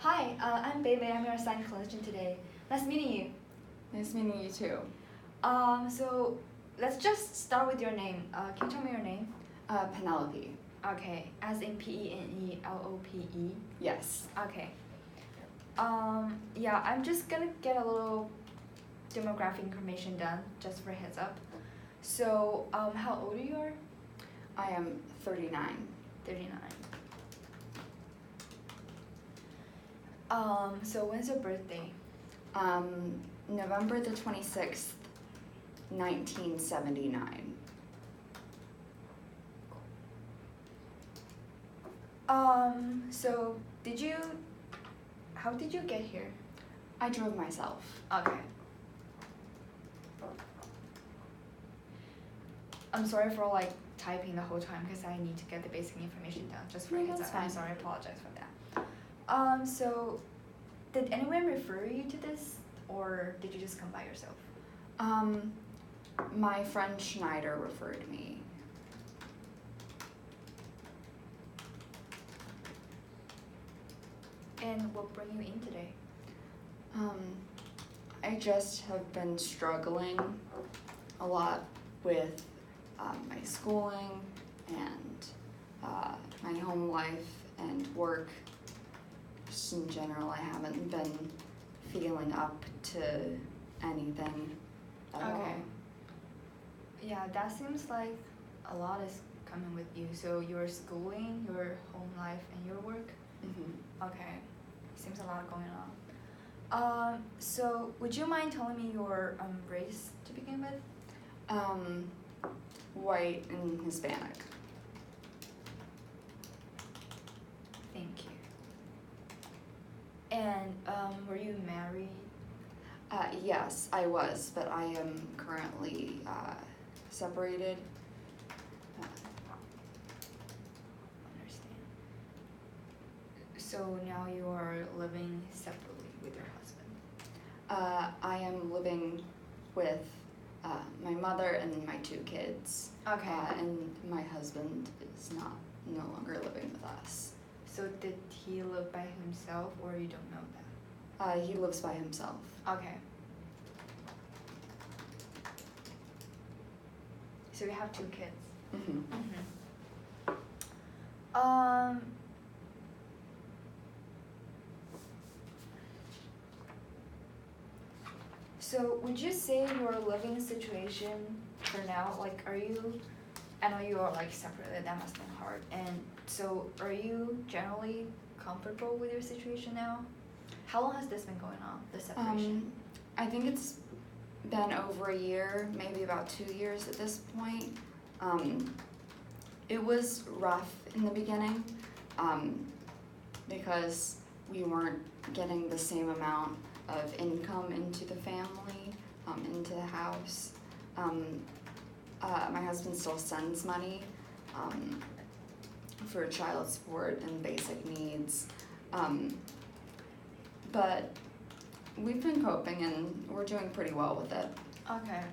Hi, I'm Bebe. I'm your assigned clinician today. Nice meeting you. Nice meeting you too. So let's just start with your name. Can you tell me your name? Penelope. Okay, as in Penelope. Yes. Okay. Yeah, I'm just gonna get a little demographic information done, just for a heads up. So, how old are you? I am 39. 39. So when's your birthday? November the 26th, 1979. So how did you get here? I drove myself. Okay. I'm sorry for typing the whole time because I need to get the basic information down just for No, a heads that's up. I'm fine. sorry, I apologize for that. So did anyone refer you to this or did you just come by yourself? My friend Schneider referred me. And what brought you in today? I just have been struggling a lot with my schooling and my home life and work. Just in general, I haven't been feeling up to anything at all. Okay. Yeah, that seems like a lot is coming with you. So your schooling, your home life, and your work? Mm-hmm. Okay. Seems a lot going on. So would you mind telling me your race to begin with? White and Hispanic. Thank you. And were you married? Yes, I was, but I am currently separated. Understand. So now you are living separately with your husband? I am living with my mother and my 2 kids. Okay. And my husband is no longer living with us. So did he live by himself or you don't know that? He lives by himself. Okay. So you have 2 kids? Mm-hmm. So would you say your living situation for now, I know you are separated, that must have been hard, and so are you generally comfortable with your situation now? How long has this been going on, the separation? I think it's been over a year, maybe about 2 years at this point. It was rough in the beginning because we weren't getting the same amount of income into the family, into the house. My husband still sends money for child support and basic needs. But we've been coping and we're doing pretty well with it. Okay.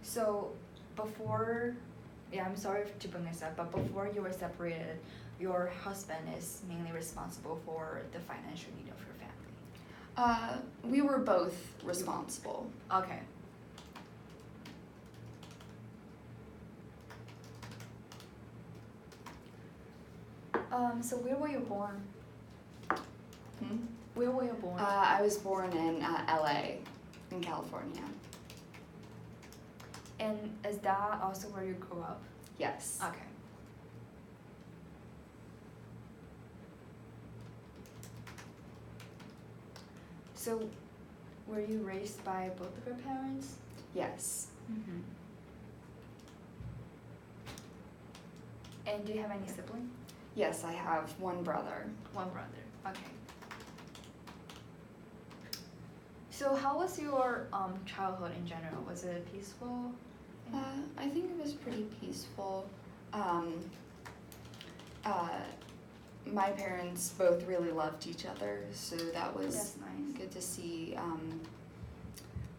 So I'm sorry to bring this up, but before you were separated, your husband is mainly responsible for the financial need of your family? We were both responsible. Okay. So where were you born? Where were you born? I was born in LA, in California. And is that also where you grew up? Yes. Okay. So, were you raised by both of your parents? Yes. Mm-hmm. And do you have any siblings? Yes, I have one brother. One brother. Okay. So, how was your childhood in general? Was it peaceful? I think it was pretty peaceful. My parents both really loved each other, so that was That's nice. good to see.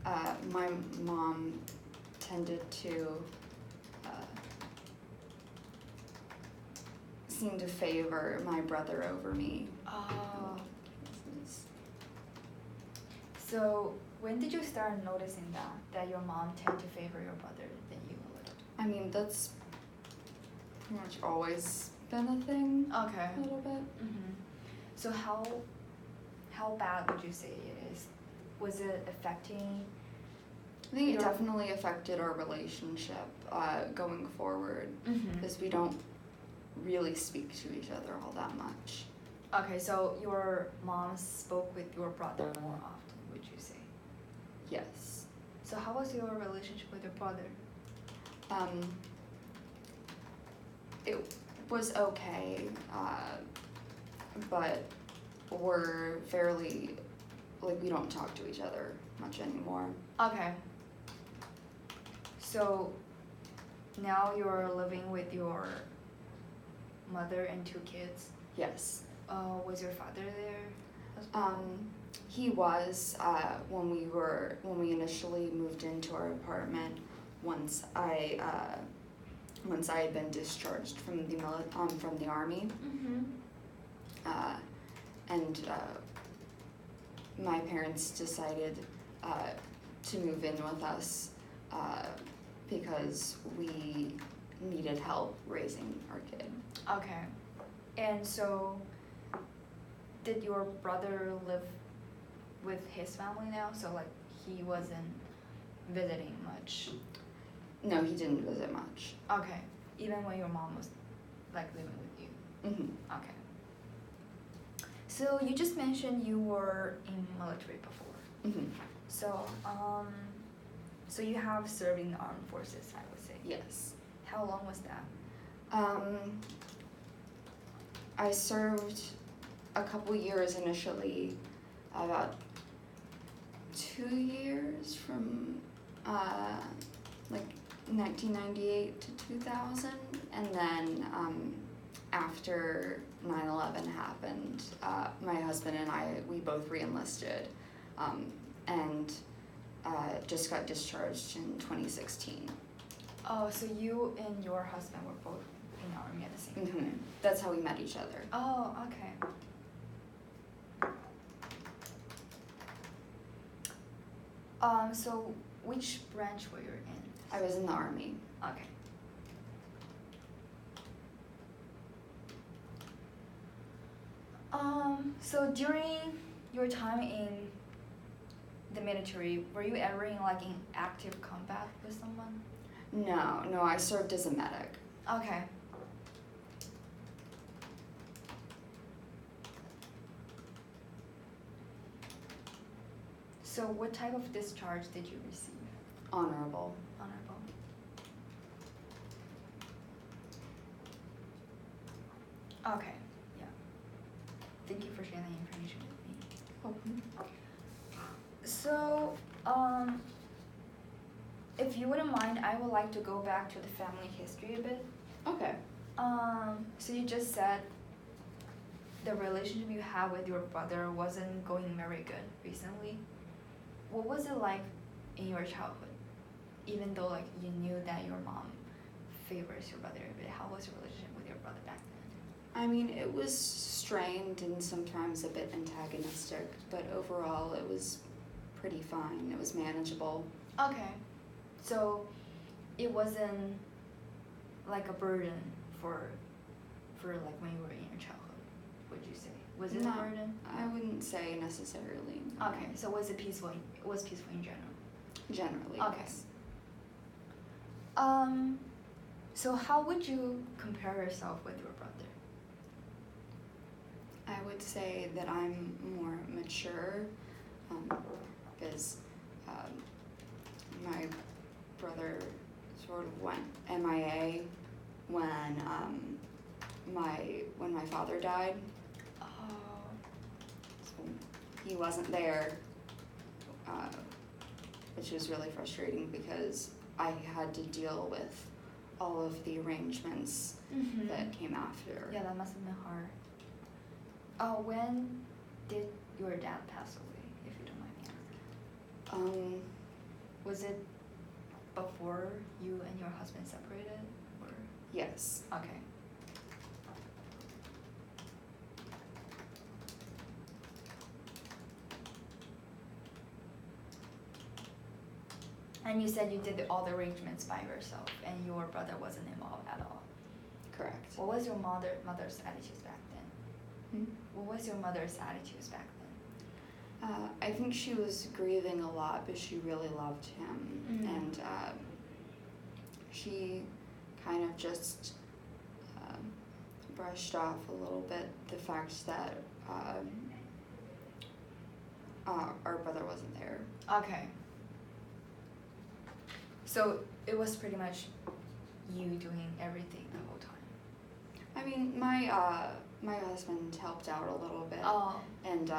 My mom tended to seem to favor my brother over me. Oh, was. So when did you start noticing that your mom tend to favor your brother than you a little? I mean, that's pretty much always been a thing, Okay. a little bit. Mm-hmm. So how bad would you say it is? Was it affecting? I think it Your- definitely affected our relationship going forward, Mm-hmm. because we don't really speak to each other all that much. Okay, so your mom spoke with your brother more often, would you say? Yes. So how was your relationship with your brother? It was okay, but we're fairly, like, we don't talk to each other much anymore. Okay. So now you're living with your mother and 2 kids. Yes. Was your father there as well? He was when we initially moved into our apartment. Once I had been discharged from the army, Mm-hmm. and my parents decided to move in with us because we needed help raising our kid. Okay. And so did your brother live with his family now? So like he wasn't visiting much. No, he didn't visit much. Okay. Even when your mom was like living with you. Mm-hmm. Okay. So you just mentioned you were in military before. Mm-hmm. So so you have served in the armed forces, I would say. Yes. How long was that? I served a couple years initially, about 2 years from like 1998 to 2000, and then after 9/11 happened, my husband and we both re-enlisted, and just got discharged in 2016. Oh, so you and your husband were both in the army at the same Mm-hmm. time. That's how we met each other. Oh, okay. So which branch were you in? I was in the army. Okay. So during your time in the military, were you ever in like in active combat with someone? No, I served as a medic. Okay. So what type of discharge did you receive? Honorable. Honorable. Okay, yeah. Thank you for sharing that information with me. So, if you wouldn't mind, I would like to go back to the family history a bit. Okay. So you just said the relationship you had with your brother wasn't going very good recently. What was it like in your childhood? Even though like you knew that your mom favors your brother a bit, how was your relationship with your brother back then? I mean, it was strained and sometimes a bit antagonistic, but overall it was pretty fine. It was manageable. Okay, so it wasn't like a burden for like when you were in your childhood, would you say? Was it No, a burden? I wouldn't say necessarily. Okay, so was it peaceful? It was peaceful in general. Generally, Okay. yes. So how would you compare yourself with your brother? I would say that I'm more mature, because my brother sort of went MIA when my father died. Oh, So he wasn't there, which was really frustrating because I had to deal with all of the arrangements mm-hmm. that came after. Yeah, that must have been hard. When did your dad pass away, if you don't mind me asking? Was it before you and your husband separated, or? Yes. Okay. And you said you did all the arrangements by yourself, and your brother wasn't involved at all. Correct. What was your mother's attitudes back then? What was your mother's attitudes back then? I think she was grieving a lot, but she really loved him, and she kind of just brushed off a little bit the fact that our brother wasn't there. Okay. So it was pretty much you doing everything the whole time. I mean, my husband helped out a little bit, Oh. and